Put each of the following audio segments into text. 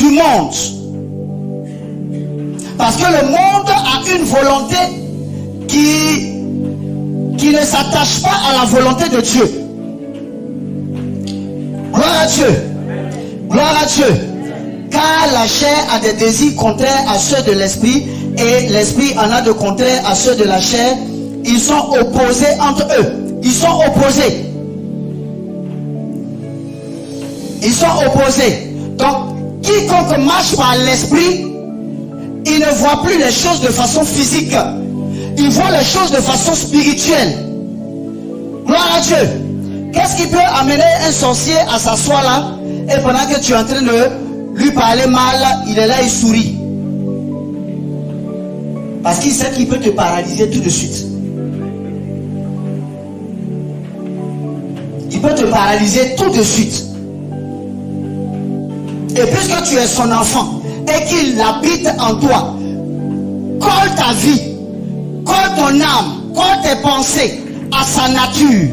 du monde. Parce que le monde a une volonté qui ne s'attache pas à la volonté de Dieu. Gloire à Dieu. Gloire à Dieu. Car la chair a des désirs contraires à ceux de l'esprit et l'esprit en a de contraires à ceux de la chair. Ils sont opposés entre eux. Ils sont opposés. Ils sont opposés. Donc, quiconque marche par l'esprit, il ne voit plus les choses de façon physique. Il voit les choses de façon spirituelle. Gloire à Dieu. Qu'est-ce qui peut amener un sorcier à s'asseoir là et pendant que tu es en train de lui parler mal, il est là, il sourit? Parce qu'il sait qu'il peut te paralyser tout de suite. Il peut te paralyser tout de suite. Et puisque tu es son enfant et qu'il habite en toi, colle ta vie, colle ton âme, colle tes pensées à sa nature.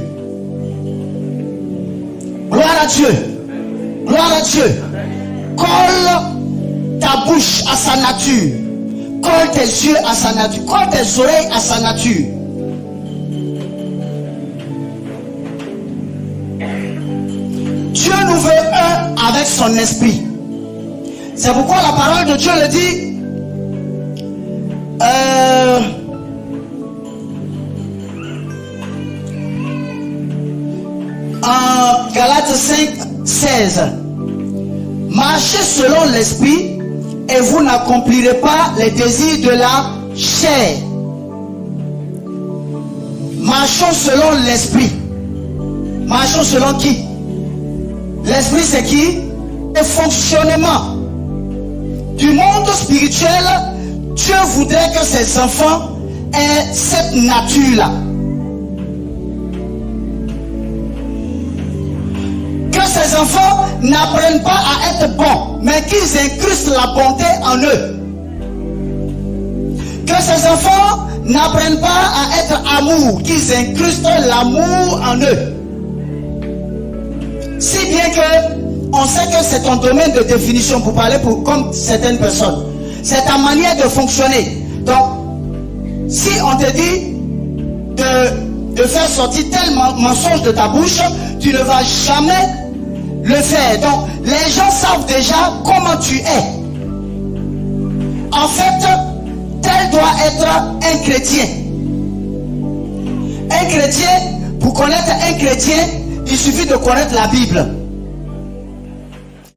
Gloire à Dieu. Gloire à Dieu. Colle ta bouche à sa nature. Colle tes yeux à sa nature. Colle tes oreilles à sa nature. Dieu nous veut un avec son esprit. C'est pourquoi la parole de Dieu le dit. En Galates 5, 16. Marchez selon l'esprit et vous n'accomplirez pas les désirs de la chair. Marchons selon l'esprit. Marchons selon qui? L'esprit, c'est qui? Le fonctionnement du monde spirituel. Dieu voudrait que ses enfants aient cette nature-là. Que ses enfants n'apprennent pas à être bons, mais qu'ils incrustent la bonté en eux. Que ses enfants n'apprennent pas à être amour, qu'ils incrustent l'amour en eux. Si bien que on sait que c'est ton domaine de définition pour parler comme certaines personnes. C'est ta manière de fonctionner. Donc, si on te dit de faire sortir tel mensonge de ta bouche, tu ne vas jamais le faire. Donc, les gens savent déjà comment tu es. En fait, tel doit être un chrétien. Un chrétien, pour connaître un chrétien, il suffit de connaître la Bible.